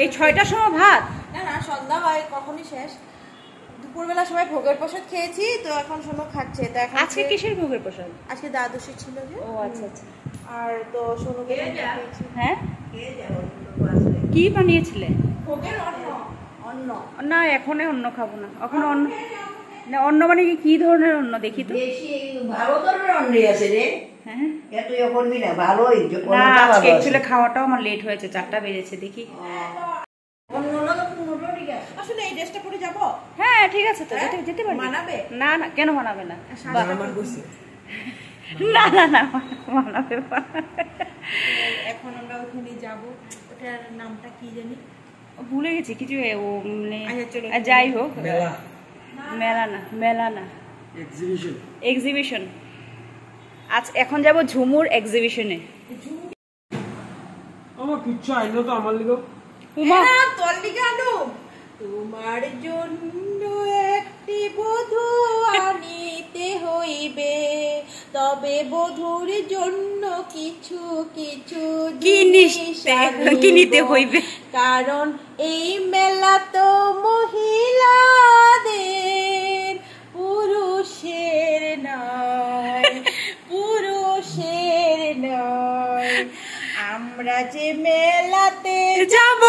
এই 6টার সময় ভাত? না না, সন্ধ্যা হয় কখনই শেষ। দুপুরবেলা সবাই ভোগের প্রসাদ খেয়েছি, তো এখন সোনু খাচ্ছে। তো এখন আজকে কিসের ভোগের প্রসাদ? আজকে দ্বাদশী ছিল যে। ও আচ্ছা আচ্ছা। আর তো সোনুকে খেয়েছি। হ্যাঁ, কি বানিয়েছিলে? ভোগের অন্ন। না, এখনই অন্ন খাবো না। এখন অন্ন না, অন্ন মানে কি ধরনের অন্ন দেখি তো? ভালো ধরনের অন্ন আছে রে। হ্যাঁ, এত এখন মিলা ভালোই। না আজকে एक्चुअली খাওয়াটাও আমার লেট হয়েছে, 4টা বেজেছে। দেখি আসলে এই ড্রেসটা পরে যাব। হ্যাঁ ঠিক আছে, তো যেতে পারি। মানাবে? না না, কেন মানাবে না? আমার কইছে না না না, মানাবে। এখন আমরা ওখানে যাব। ওটার নামটা কি জানি, ভুলে গেছি কিছু। ও মানে আচ্ছা, যাই হোক, মেলা না, এক্সিবিশন। আজ এখন যাব ঝুমুর এক্সিবিশনে। আমার কিচ্ছু আইলো তো আমার লিগো। হ্যাঁ তোর লিগে আনো। তোমার জন্য একটি বধূ আনিতে হইবে, তবে বধূর জন্য কিছু কিছু জিনিস কিনিতে হইবে। কারণ এই মেলা তো মহিলাদের, পুরুষের নয়, পুরুষের নয়। আমরা যে মেলাতে যাব,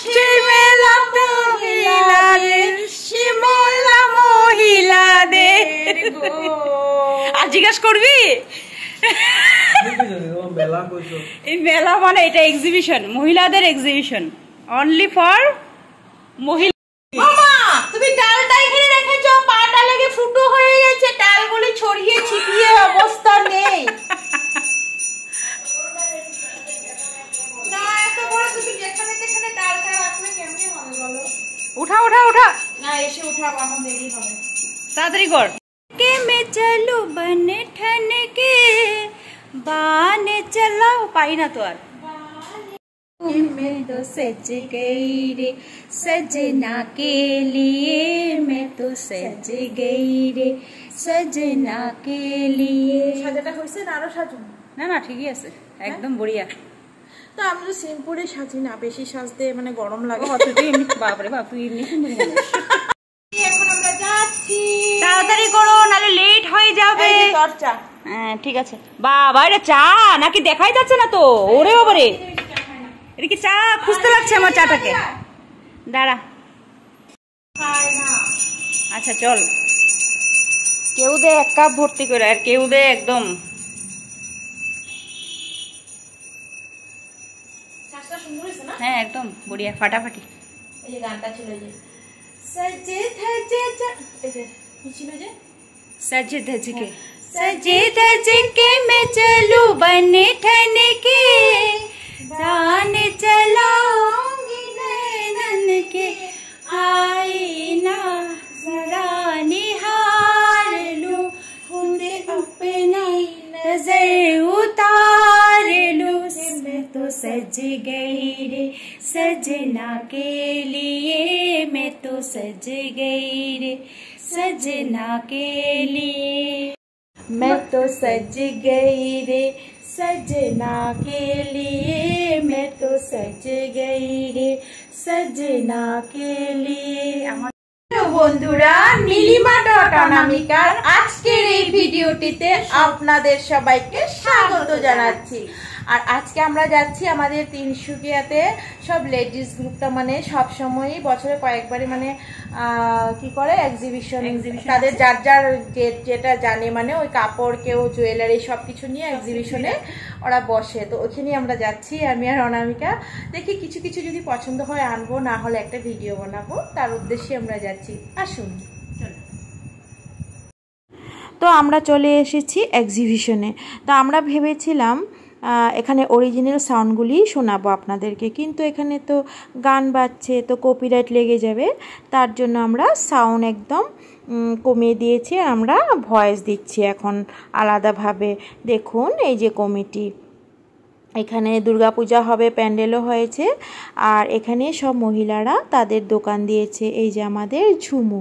সেই মেলাতে মহিলাদের, সে মেলা মহিলাদের গো। আর জিজ্ঞাসা করবি মেলা কইছো? এই মেলা মানে এটা এক্সিবিশন, মহিলাদের এক্সিবিশন, অনলি ফর মহিলা। মামা তুমি ডালটা এখানে রেখেছো, পাটা লেগে ফুটো হয়ে গেছে, ডালগুলি ছড়িয়ে ছিটিয়ে অবস্থা নেই। না এত বড় তুমি যেখানে যেখানে ডালটা রাখলে কেমনে হবে বলো? উঠা উঠা উঠা, না এসে উঠাবো, এখন দেরি হবে। তাড়াতাড়ি কর। के मैं चलू बन ठन के बाने चलाओ, पाई ना तो यार। मैं तो सज गई रे सजना के लिए, मैं तो सज गई रे सजना के लिए। সাজাটা হইছে না আরো সাজুন? না না ঠিকই আছে, একদম বড়িয়া। তো আমি তো সিম্পলি সাজি না, বেশি সাজতে মানে গরম লাগে। বাপরে বাপ, তুই এমনি সুন্দরী মানুষ। এখন আমরা যাচ্ছি, তাড়াতাড়ি করো নালে লেট হয়ে যাবে। এই যে তোর চা। হ্যাঁ ঠিক আছে। বাবা এটা চা নাকি দেখাই যাচ্ছে না তো? ওরে বাবারে, এটা কি চা? খুঁজতে লাগছে আমার চাটাকে। দাঁড়া, আচ্ছা চল। কেউ দে 1 কাপ ভর্তি করে, আর কেউ দে একদম। চাটা সুন্দর হইছে না? হ্যাঁ একদম বড়িয়া, ফাটাফাটি। এই যে গানটা ছিল যে সজে ধজে এই যে কি ছিল যে सजे धज के, सजे धज के मैं चलू बन ठन के, दान चलाऊंगी नैनन के, आई ना जरा निहार लूं, खुद अपनी नजर उतार लूं। मैं तो सज गई रे सजना के लिए, मैं तो सज गई रे सजना के लिए, मैं तो सज गई रे सजना के लिए, मैं तो सज गई रे सजना के लिए। বন্ধুরা, নীলিমা ডট অনামিকার আজকের এই ভিডিওটিতে আপনাদের সবাইকে স্বাগত জানাচ্ছি। আর আজকে আমরা যাচ্ছি আমাদের তিনসুকিয়াতে। সব লেডিস গ্রুপটা মানে সব সময়ই বছরে কয়েকবারই মানে কি করে এক্সিবিশন, তাদের যার যার যেটা জানে মানে ওই কাপড়, কেউ জুয়েলারি সবকিছু নিয়ে এক্সিবিশনে ওরা বসে। তো ওখানে আমরা যাচ্ছি আমি আর অনামিকা। দেখি কিছু কিছু যদি পছন্দ হয় আনবো, না হলে একটা ভিডিও বানাবো, তার উদ্দেশ্যে আমরা যাচ্ছি। আসুন। তো আমরা চলে এসেছি এক্সিবিশনে। তো আমরা ভেবেছিলাম এখানে অরিজিনাল সাউন্ডগুলি শোনাবো আপনাদেরকে, কিন্তু এখানে তো গান বাজছে, তো কপিরাইট লেগে যাবে। তার জন্য আমরা সাউন্ড একদম কমিয়ে দিয়েছি, আমরা ভয়েস দিচ্ছি এখন আলাদাভাবে। দেখুন এই যে কমিটি, এখানে দুর্গাপূজা হবে, প্যান্ডেলও হয়েছে। আর এখানে সব মহিলারা তাদের দোকান দিয়েছে। এই যে আমাদের ঝুমু,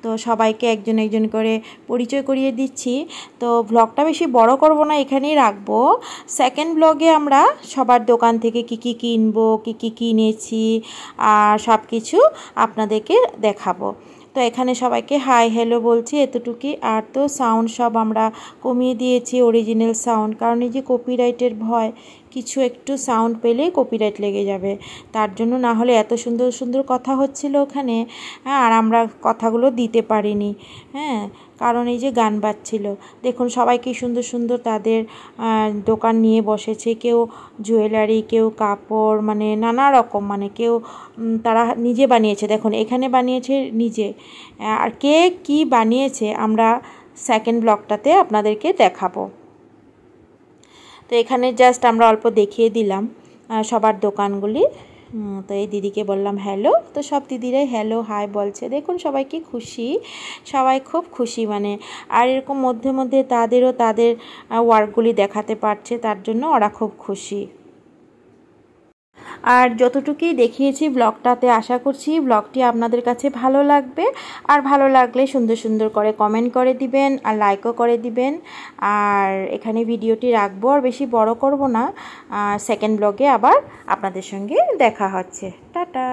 তো সবাইকে একজন একজন করে পরিচয় করিয়ে দিচ্ছি। তো ব্লগটা বেশি বড় করব না, এখানেই রাখবো। সেকেন্ড ব্লগে আমরা সবার দোকান থেকে কি কি কিনবো, কি কি কিনেছি আর সব কিছু আপনাদেরকে দেখাবো। তো এখানে সবাইকে হাই হ্যালো বলছি এতটুকুই। আর তো সাউন্ড সব আমরা কমিয়ে দিয়েছি, অরিজিনাল সাউন্ড, কারণ এই যে কপিরাইটের ভয়, কিছু একটু সাউন্ড পেলেই কপিরাইট লেগে যাবে, তার জন্য। না হলে এত সুন্দর সুন্দর কথা হচ্ছিল ওখানে, হ্যাঁ, আর আমরা কথাগুলো দিতে পারিনি, হ্যাঁ, কারণ এই যে গান বাজছিল। দেখুন সবাই কি সুন্দর সুন্দর তাদের দোকান নিয়ে বসেছে, কেউ জুয়েলারি, কেউ কাপড়, মানে নানা রকম, মানে কেউ তারা নিজে বানিয়েছে। দেখুন এখানে বানিয়েছে নিজে। আর কে কি বানিয়েছে আমরা সেকেন্ড ব্লগটাতে আপনাদেরকে দেখাবো। তো এখানে জাস্ট আমরা অল্প দেখিয়ে দিলাম সবার দোকানগুলি। তো এই দিদিকে বললাম হ্যালো, তো সব দিদিরাই হ্যালো হাই বলছে। দেখুন সবাই কি খুশি, সবাই খুব খুশি মানে। আর এরকম মধ্যে মধ্যে তাদেরও তাদের ওয়ার্কগুলি দেখাতে পারছে, তার জন্য ওরা খুব খুশি। আর যতটুকুই দেখিয়েছি ব্লগটাতে, আশা করছি ব্লগটি আপনাদের কাছে ভালো লাগবে। আর ভালো লাগলে সুন্দর সুন্দর করে কমেন্ট করে দিবেন আর লাইকও করে দিবেন। আর এখানে ভিডিওটি রাখবো, আর বেশি বড় করব না। সেকেন্ড ব্লগে আবার আপনাদের সঙ্গে দেখা হচ্ছে। টাটা।